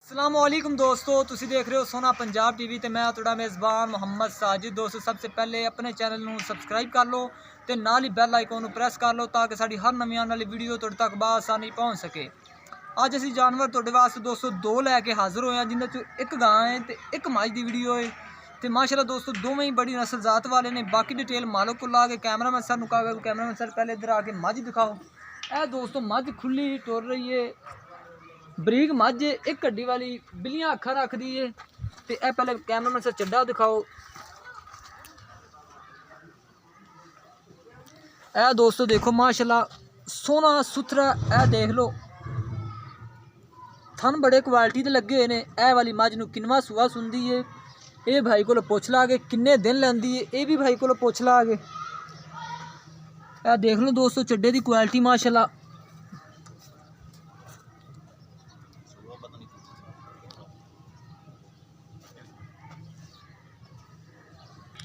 अस्सलामुअलैकुम दोस्तों, तुसी देख रहे हो सोना पंजाब टीवी ते मैं तुहाडा मेज़बान मोहम्मद साजिद। दोस्तों, सबसे पहले अपने चैनल नूं सबसक्राइब कर लो ते नाल ही बैल आइकन नूं प्रेस कर लो ताकि साडी हर नवीं आने वाली वीडियो तुहाडे तक बआसानी पहुंच सके। अज असीं जानवर तुहाडे वास्ते दोस्तों दो लैके हाज़र होए हैं, जिन्हां चों एक गां है ते एक मझ दी वीडियो है। तो माशाल्लाह दोस्तों दोवें ही बड़ी नस्ल जात वाले ने। बाकी डिटेल मालिक को ला के कैमरामैन सर नुका गया। कैमरामैन सर पहले इधर आके मझ दिखाओ। ए दोस्तों मझ खुली टुर रही है, बरीक मझ है, एक हड्डी वाली बिलियां अखा रख दी है। तो यह पहले कैमरामैन सर चड्डा दिखाओ। ए दोस्तों देखो माशाल्लाह सोना सुथरा, ए देख लो थन बड़े क्वालिटी के लगे हुए ने। ए वाली मझ नूं किनवा सुआ सुनदी है, ये भाई को पुछ ला के किन्ने दिन लैंदी है, ये भी भाई को पुछ ला के। ए देख लो दोस्तों चड्डे की क्वालिटी माशाल्लाह।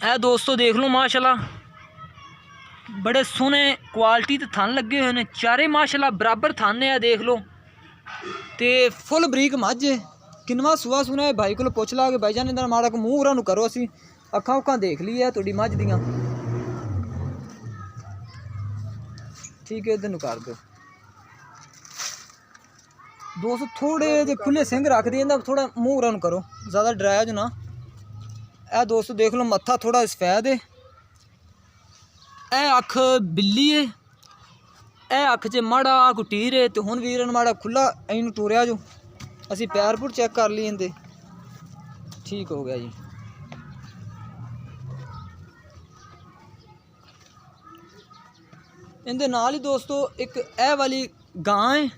ए दोस्तों देख लो माशाल्लाह बड़े सोहने क्वालिटी ते थन लगे हुए हैं। चारे माशाल्लाह बराबर थन है, देख लो। ते फुल बरीक मझ है, किनवा सुआ सुना है। भाई को पुछ ला के भाई जान इधर माड़ा को मूँह उरा नूं करो, असी अखा उखा देख ली है तुहाडी मझ दियां। ठीक है, इधर नूं कर दो दोस्तों। थोड़े जे खुले सिंग रख दी, थोड़ा मूँह उरा नूं करो, ज़्यादा डराया जो ना। ए दोस्तों देख लो मत्था थोड़ा सफेद है, ए अख बिल्ली है, ए अख च माड़ा कुटीर है। तो हुण वीरन माड़ा खुला इन टूरिया जो असी पैर पुर चेक कर लिए इनके, ठीक हो गया जी। इनके नाल ही दोस्तों एक ए वाली गां है,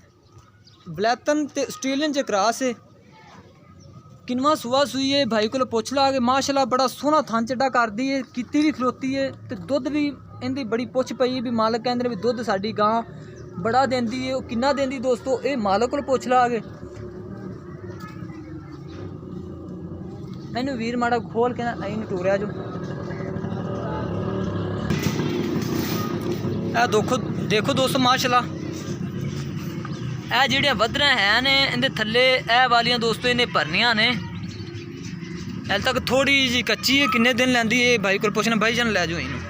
ब्लैतन ते ऑस्ट्रेलियन च क्रॉस है। किनवा सुआ सुई है, भाई को पुछ ला के माशाल्लाह बड़ा सोहना थन चड्डा करदी है, किती भी खलोती है। तो दुध भी इनकी बड़ी पुछ पई भी, मालक कहते भी दुध साडी गां बड़ा देंदी है। किन्ना देंदी दोस्तों ये मालक को पुछ ला के। इनू वीर माड़ा खोल के ना इन टूरिया जो। ए देखो दोस्तों माशाल्लाह ए जिहड़ियां वधरा है ने इनके थल्ले ए वालियां दोस्तों इन्हें भरनियां ने। हल तक थोड़ी जी कच्ची है, किन्ने दिन लैंदी है भाई को पुछना, भाई जान लै जाओ इनू।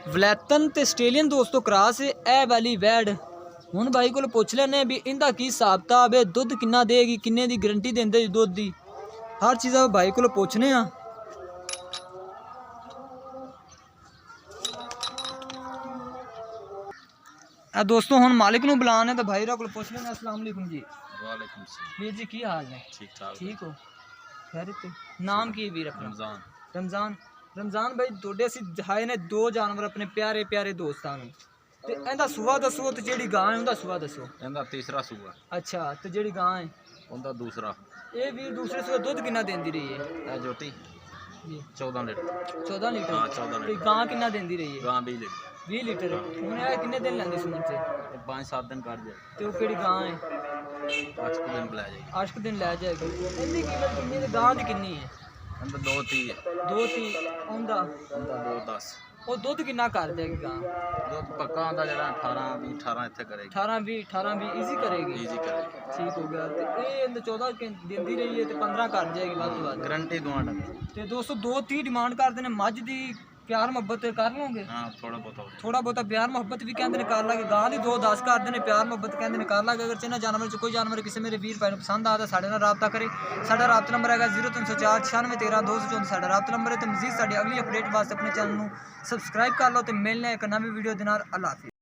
वलैतन ते ऑस्ट्रेलियन दोस्तों क्रॉस है ए वाली वैड। हुण भाई को पुछ लैने भी इनका की हिसाब किताब है, दुध किन्ना देगी, किन्ने दी गारंटी देंदे दुध दी, हर चीज़ भाई को पुछने आ। दोस्तों हुण मालिक नूं बुलाने तो भाई को पुछ लेना। अस्सलाम वालेकुम जी। वालेकुम सलाम। वीर जी की हाल है? ठीक ठाक। ठीक हो? खैरियत? नाम की वीर अपना? रमजान। रमजान रमजान भाई थोड़े असी दिखाए ने दो जानवर अपने प्यारे प्यारे दोस्तां नूं। ते इहदा सुआ दसो, ते जेहड़ी गां है उहदा सुआ दसो। इहदा तीसरा सूआ। अच्छा, ते जेहड़ी गां है उनका दूसरा। ये वीर दूसरे सुआ दुध किन्ना देंदी रही है? ए जोटी जी 14 लीटर। 14 लीटर? हाँ 14 ते लीटर। गां किन्ना देंदी रही है? गां 20 लीटर। 20 लीटर। हुण ये किन्ने दिन लैंदी सून ते? 5-7 दिन कर जाए। ते ओह केड़ी गां है? 8 दिन बुला जाएगी। 8 दिन लै जाएगी। इहदी कीमत किन्नी ते गां दी किन्नी है? इनका 2-3 है। 2-3 उनदा? उनका 2-10। ਉਹ ਦੁੱਧ ਕਿੰਨਾ ਕਰ ਦੇਗੀ ਗਾਂ? दुध पक्का आंदा जरा 18-20 इत्थे करेगी। 18-20 ਈਜ਼ੀ ਕਰੇਗੀ। इजी करेगी। ठीक हो गया। ਤੇ ਇਹ ਇਹਦੇ 14 ਦਿੰਦੀ ਰਹੀ ਹੈ ਤੇ 15 ਕਰ ਜਾਏਗੀ ਵੱਧ ਤੋਂ ਵੱਧ। गारंटी दुआं ਤੇ ਦੋਸਤੋ 2-30 ਡਿਮਾਂਡ ਕਰਦੇ ਨੇ ਮੱਝ ਦੀ। प्यार मुहब्बत कर लोगे? हाँ थोड़ा बहुत थोड़ा बहुत प्यार मुहब्बत भी कहते हैं कर लागे। गां की 2-10 करते हैं, प्यार मुहब्बत कहते हैं कर लागे। अगर इन्होंने जानवर कोई जानवर किसी मेरे वीर भाई पसंद आता साढ़े नाल राबता करे। साडा राबता नंबर है 0304 96 13 214 साडा राबता नंबर है। तो मजीद साडी अगली अपडेट वास्ते अपने चैनल को सबसक्राइब कर लो। तो मिलने एक नवी वीडियो दे नाल। अल्लाह हाफिज़।